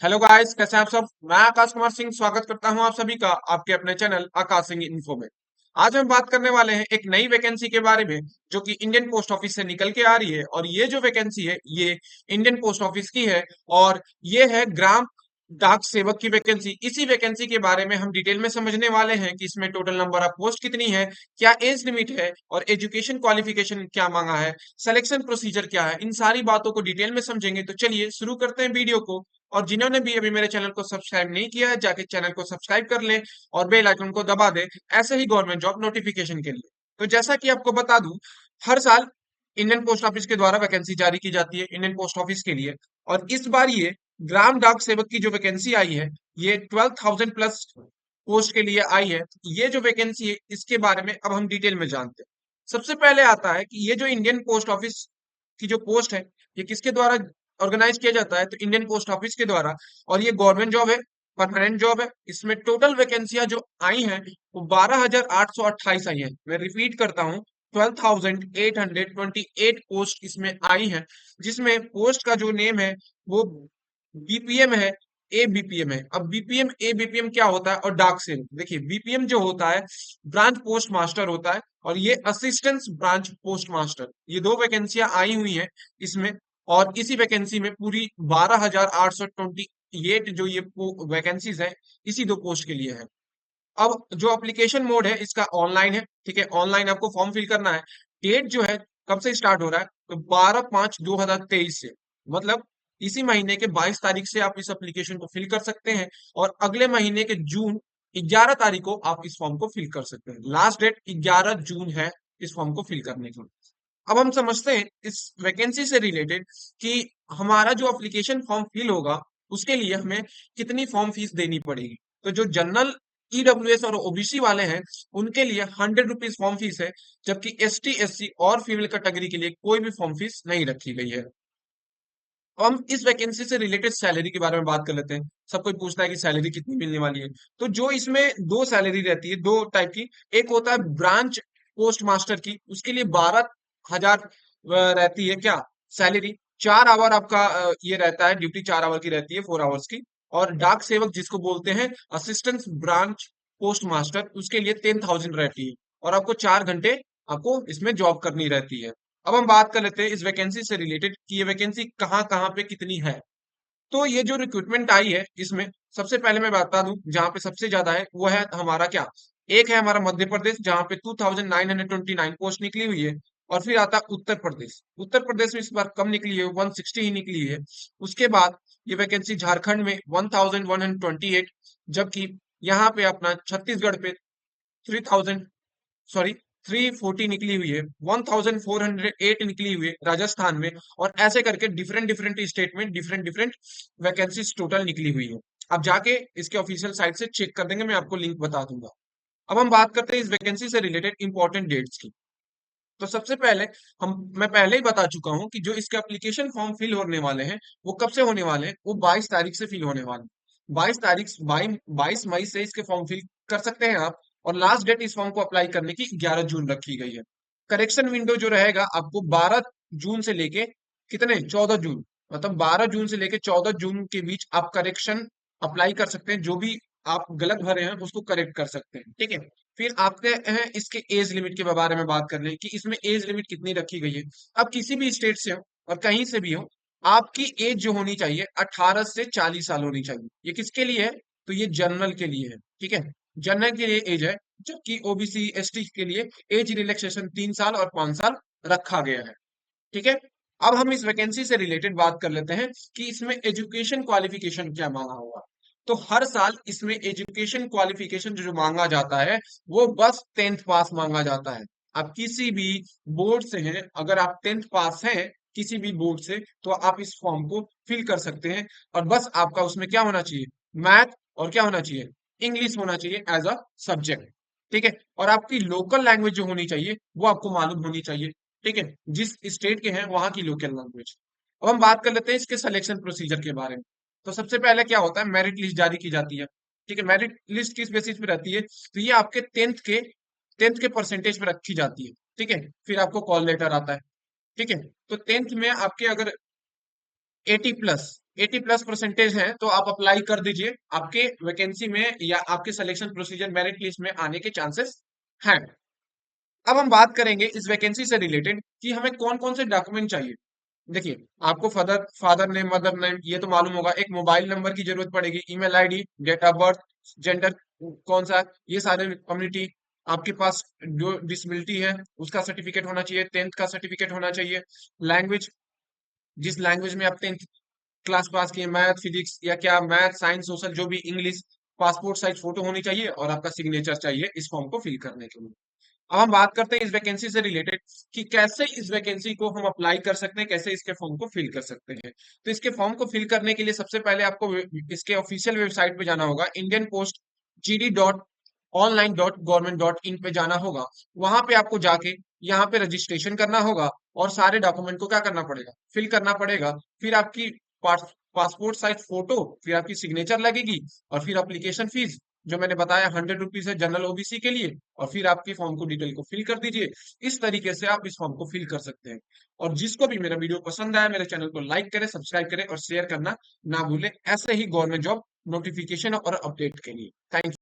Hello guys, कैसे हैं आप सब। मैं आकाश कुमार सिंह स्वागत करता हूं आप सभी का आपके अपने चैनल आकाश सिंह इन्फो में। आज हम बात करने वाले हैं एक नई वैकेंसी के बारे में जो कि इंडियन पोस्ट ऑफिस से निकल के आ रही है। और ये जो वैकेंसी है ये इंडियन पोस्ट ऑफिस की है और ये है ग्राम डाक सेवक की वैकेंसी। इसी वैकेंसी के बारे में हम डिटेल में समझने वाले हैं कि इसमें टोटल नंबर ऑफ पोस्ट कितनी है, क्या एज लिमिट है और एजुकेशन क्वालिफिकेशन क्या मांगा है, सिलेक्शन प्रोसीजर क्या है। इन सारी बातों को डिटेल में समझेंगे। तो चलिए शुरू करते हैं वीडियो को। और जिन्होंने भी अभी मेरे चैनल को सब्सक्राइब नहीं किया है जाके चैनल को सब्सक्राइब कर लें और बेल आइकन को दबा दें ऐसे ही गवर्नमेंट जॉब नोटिफिकेशन के लिए। तो जैसा कि आपको बता दूं, हर साल इंडियन पोस्ट ऑफिस के द्वारा वैकेंसी जारी की जाती है इंडियन पोस्ट ऑफिस के लिए। और इस बार ये ग्राम डाक सेवक की जो वैकेंसी आई है ये 12,000 प्लस पोस्ट के लिए आई है। ये जो वैकेंसी है इसके बारे में अब हम डिटेल में जानते हैं। सबसे पहले आता है कि ये जो इंडियन पोस्ट ऑफिस की जो पोस्ट है ये किसके द्वारा ऑर्गेनाइज किया जाता है, तो इंडियन पोस्ट ऑफिस के द्वारा। और ये गवर्नमेंट जॉब है, परमानेंट जॉब है। इसमें टोटल वैकेंसियां जो आई हैं वो 12,828 आई हैं। मैं रिपीट करता हूँ, 12,828 पोस्ट इसमें आई हैं। जिसमें पोस्ट का जो नेम है वो बीपीएम है, ए बीपीएम है। अब बीपीएम ए बीपीएम क्या होता है और डाक सेवक, देखिए बीपीएम जो होता है ब्रांच पोस्ट मास्टर होता है और ये असिस्टेंट ब्रांच पोस्ट मास्टर, ये दो वैकेंसियां आई हुई हैं इसमें। और इसी वैकेंसी में पूरी 12,828 जो ये वैकेंसीज है इसी दो पोस्ट के लिए है। अब जो एप्लीकेशन मोड है इसका ऑनलाइन है, ठीक है। ऑनलाइन आपको फॉर्म फिल करना है। डेट जो है कब से स्टार्ट हो रहा है, तो 12/5/2023 से, मतलब इसी महीने के 22 तारीख से आप इस एप्लीकेशन को फिल कर सकते हैं। और अगले महीने के जून 11 तारीख को आप इस फॉर्म को फिल कर सकते हैं। लास्ट डेट 11 जून है इस फॉर्म को फिल करने की। अब हम समझते हैं इस वैकेंसी से रिलेटेड कि हमारा जो एप्लीकेशन फॉर्म फिल होगा उसके लिए हमें कितनी फॉर्म फीस देनी पड़ेगी। तो जो जनरल ईडब्ल्यूएस और ओबीसी वाले हैं उनके लिए 100 रुपीज फॉर्म फीस है, जबकि एसटी एससी और फीमेल कैटेगरी के लिए कोई भी फॉर्म फीस नहीं रखी गई है। अब हम इस वैकेंसी से रिलेटेड सैलरी के बारे में बात कर लेते हैं। सब कोई पूछता है कि सैलरी कितनी मिलने वाली है। तो जो इसमें दो सैलरी रहती है, दो टाइप की। एक होता है ब्रांच पोस्ट मास्टर की, उसके लिए 12,000 रहती है क्या सैलरी। 4 आवर आपका ये रहता है ड्यूटी, 4 आवर की रहती है, 4 आवर्स की। और डाक सेवक जिसको बोलते हैं असिस्टेंट ब्रांच पोस्ट मास्टर, उसके लिए 10,000 रहती है। और आपको 4 घंटे आपको इसमें जॉब करनी रहती है। अब हम बात कर लेते हैं इस वैकेंसी से रिलेटेड कि ये वैकेंसी कहाँ कहाँ पे कितनी है। तो ये जो रिक्रूटमेंट आई है इसमें सबसे पहले मैं बता दूं जहां पे सबसे ज्यादा है वो है हमारा क्या, एक है हमारा मध्य प्रदेश जहां पे 2,929 पोस्ट निकली हुई है। और फिर आता है उत्तर प्रदेश। उत्तर प्रदेश में इस बार कम निकली है, 160 ही निकली है। उसके बाद ये वैकेंसी झारखंड में 1,128, जबकि यहाँ पे अपना छत्तीसगढ़ पे 3,000, सॉरी 340 निकली हुई है। 1,408 निकली हुई है राजस्थान में। और ऐसे करके डिफरेंट डिफरेंट स्टेट में डिफरेंट डिफरेंट वैकेंसीज टोटल निकली हुई है। आप जाके इसके ऑफिशियल साइट से चेक कर देंगे, मैं आपको लिंक बता दूंगा। अब हम बात करते हैं इस वैकेंसी से रिलेटेड इंपॉर्टेंट डेट्स की। तो सबसे पहले हम मैं पहले ही बता चुका हूं कि जो इसके एप्लीकेशन फॉर्म फिल होने वाले हैं वो कब से होने वाले हैं, वो 22 तारीख से फिल होने वाले हैं। 22 तारीख 22 मई से इसके फॉर्म फिल कर सकते हैं आप। और लास्ट डेट इस फॉर्म को अप्लाई करने की 11 जून रखी गई है। करेक्शन विंडो जो रहेगा आपको 12 जून से लेके कितने 14 जून, मतलब 12 जून से लेके 14 जून के बीच आप करेक्शन अप्लाई कर सकते हैं। जो भी आप गलत भरे हैं उसको करेक्ट कर सकते हैं, ठीक है। फिर आते हैं इसके एज लिमिट के बारे में बात कर ले कि इसमें एज लिमिट कितनी रखी गई है। अब किसी भी स्टेट से हो और कहीं से भी हो, आपकी एज जो होनी चाहिए 18 से 40 साल होनी चाहिए। ये किसके लिए है, तो ये जनरल के लिए है, ठीक है। जनरल के लिए एज है, जबकि ओबीसी एसटी के लिए एज रिलैक्सेशन 3 साल और 5 साल रखा गया है, ठीक है। अब हम इस वैकेंसी से रिलेटेड बात कर लेते हैं कि इसमें एजुकेशन क्वालिफिकेशन क्या मांगा होगा। तो हर साल इसमें एजुकेशन क्वालिफिकेशन जो मांगा जाता है वो बस 10th पास मांगा जाता है। आप किसी भी बोर्ड से हैं, अगर आप 10th पास हैं किसी भी बोर्ड से तो आप इस फॉर्म को फिल कर सकते हैं। और बस आपका उसमें क्या होना चाहिए, मैथ और क्या होना चाहिए, इंग्लिश होना चाहिए एज अ सब्जेक्ट, ठीक है। और आपकी लोकल लैंग्वेज जो होनी चाहिए वो आपको मालूम होनी चाहिए, ठीक है, जिस स्टेट के हैं वहां की लोकल लैंग्वेज। अब हम बात कर लेते हैं इसके सिलेक्शन प्रोसीजर के बारे में। तो सबसे पहले क्या होता है, मेरिट लिस्ट जारी की जाती है, ठीक है। मेरिट लिस्ट किस बेसिस पे रहती है, तो ये आपके टेंथ के परसेंटेज पे रखी जाती है, ठीक है। फिर आपको कॉल लेटर आता है, ठीक है। तो टेंथ में आपके अगर 80 प्लस 80+% है तो आप अप्लाई कर दीजिए, आपके वैकेंसी में या आपके सिलेक्शन प्रोसीजर मेरिट लिस्ट में आने के चांसेस हैं। अब हम बात करेंगे इस वैकेंसी से रिलेटेड कि हमें कौन कौन से डॉक्यूमेंट चाहिए। देखिए, आपको father father name, mother name ये तो मालूम होगा, एक मोबाइल नंबर की जरूरत पड़ेगी, email ID, date of birth, gender कौन सा है, ये सारे कम्युनिटी, आपके पास जो डिसेबिलिटी है उसका सर्टिफिकेट होना चाहिए, 10th का सर्टिफिकेट होना चाहिए, लैंग्वेज, जिस लैंग्वेज में आप 10th क्लास पास किए, मैथ, फिजिक्स या क्या, मैथ, साइंस, सोशल, जो भी, इंग्लिश, पासपोर्ट साइज फोटो होनी चाहिए और आपका सिग्नेचर चाहिए इस फॉर्म को फिल करने के लिए। अब हम बात करते हैं इस वैकेंसी से रिलेटेड कि कैसे इस वैकेंसी को हम अप्लाई कर सकते हैं, कैसे इसके फॉर्म को फिल कर सकते हैं। तो इसके फॉर्म को फिल करने के लिए सबसे पहले आपको इसके ऑफिशियल वेबसाइट पे जाना होगा, इंडियन पोस्ट gd.online.government.in पे जाना होगा। वहां पे आपको जाके यहाँ पे रजिस्ट्रेशन करना होगा और सारे डॉक्यूमेंट को क्या करना पड़ेगा, फिल करना पड़ेगा। फिर आपकी पासपोर्ट साइज फोटो, फिर आपकी सिग्नेचर लगेगी और फिर एप्लीकेशन फीस जो मैंने बताया 100 रुपीज है जनरल ओबीसी के लिए, और फिर आपकी फॉर्म को डिटेल को फिल कर दीजिए। इस तरीके से आप इस फॉर्म को फिल कर सकते हैं। और जिसको भी मेरा वीडियो पसंद आया मेरे चैनल को लाइक करें, सब्सक्राइब करें और शेयर करना ना भूलें, ऐसे ही गवर्नमेंट जॉब नोटिफिकेशन और अपडेट के लिए। Thank you.